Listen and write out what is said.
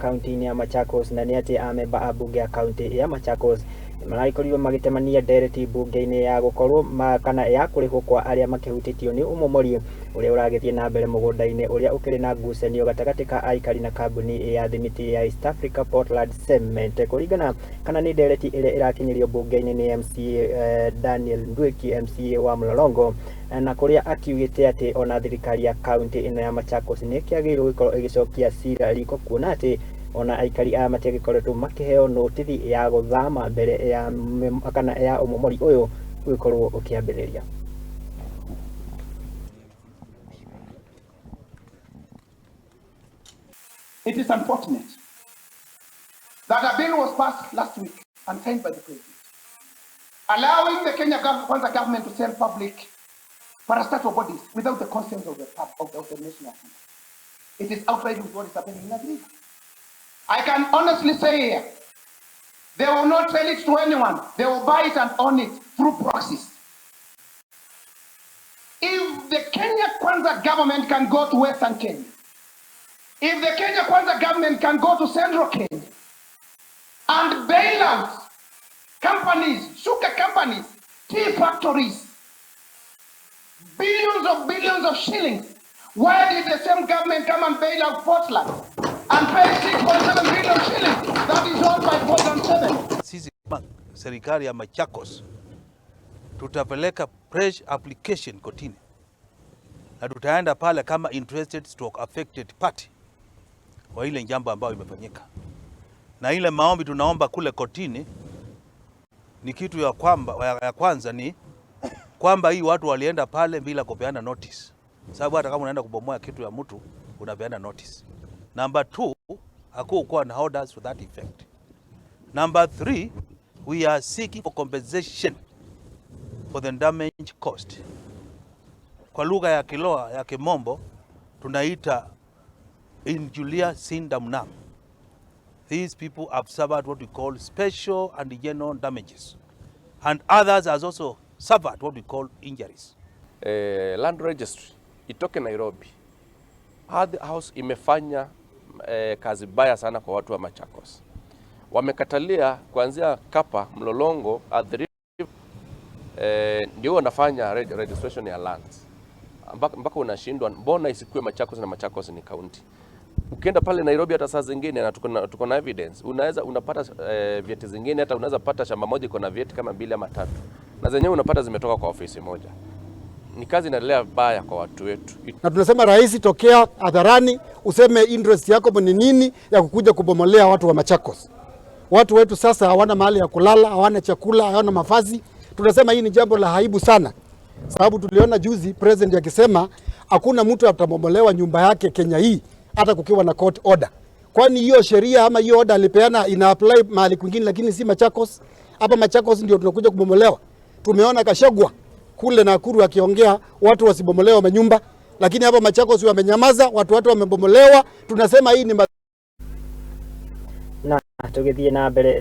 kaunti ya Machakos na ni ati amemba a mbunge ya kaunti ya Machakos maragĩkorirwo magĩtemania Ndereti mbunge-inĩ ya gũkorwo kana ya kũrĩhwo kwa arĩa makĩhutĩtio nĩ ũmomori ũrĩa ũragĩthiĩ na mbere mũgũnda-inĩ ũrĩa ũkĩrĩ na ngucanio gatagatĩ ka Aikari na kambuni ya thimiti ya East Africa Portland Cement. Kũringana kana nĩ Ndereti ĩrĩa ĩrakinyirio mbunge-inĩ nĩ MCA Daniel Ndwiki, MCA wa Mlolongo, na Kuria akiugĩte atĩ ona thirikari ya kaunti ĩno ya Machakos nĩ ĩkĩagĩrĩirwo gũkorwo ĩgĩcokia cira riko, kuona atĩ ona aikari a matiagĩkoretwo makĩheo notithi ya gũthama mbere ya kana ya ũmomori ũyũ gũkorwo ũkĩambĩrĩria. It is unfortunate that a bill was passed last week and signed by the president, allowing the Kenya Kwanza government to sell public parastatal bodies without the consent of the national assembly. It is outright with what is happening in Athi-river. I can honestly say they will not sell it to anyone. They will buy it and own it through proxies. If the Kenya Kwanza government can go to Western Kenya, if the Kenya Kwanza government can go to Central Kenya and bail out companies, sugar companies, tea factories, billions of shillings, why did the same government come and bail out Portland and pay 6.7 billion shillings that is owned by Portland 7? Sisi serikali ya Machakos tutapeleka fresh application kotini na tutaenda pale kama interested stroke affected party kwa ile jambo ambayo imefanyika, na ile maombi tunaomba kule kotini ni kitu ya kwanza ni kwamba hii watu walienda pale bila kupeana notice, sababu hata kama unaenda kubomoa kitu ya mtu unapeana notice. Number 2, hakukuwa na orders for that effect. Number 3, we are seeking for compensation for the damage caused. Kwa lugha ya Kiloa ya Kimombo tunaita injuria sindamnam. These people have suffered what we call special and general damages, and others has also suffered what we call injuries. Land registry itoke Nairobi. Hadi house imefanya kazi baya sana kwa watu wa Machakos. Wamekatalia kuanzia Kapa, Mlolongo, Athi-river, ndio wanafanya registration ya lands. Mpaka unashindwa mbona isikuwe Machakos na Machakos ni county. Ukienda pale Nairobi hata saa zingine na tuko na evidence, unapata vyeti zingine, hata unaweza pata shamba moja iko na vyeti kama 2 ama 3. Na zenyewe unapata zimetoka kwa ofisi moja. Ni kazi inaendelea baya kwa watu wetu. Na tunasema rais, tokea hadharani useme interest yako ni nini ya kukuja kubomolea watu wa Machakos. Watu wetu sasa hawana mahali ya kulala, hawana chakula, hawana mavazi. Tunasema hii ni jambo la aibu sana. Sababu tuliona juzi president akisema hakuna mtu atabomolewa nyumba yake Kenya hii hata kukiwa na court order. Kwani hiyo sheria ama hiyo order alipeana ina apply mahali kwingine, lakini si Machakos. Hapa Machakos ndio tunakuja kubomolewa. Tumeona Kashagwa kule na Kuri akiongea watu wasibomolewa manyumba, lakini hapa Machakos wamenyamaza, watu wamebomolewa. Tunasema hii ni na tugithie na mbere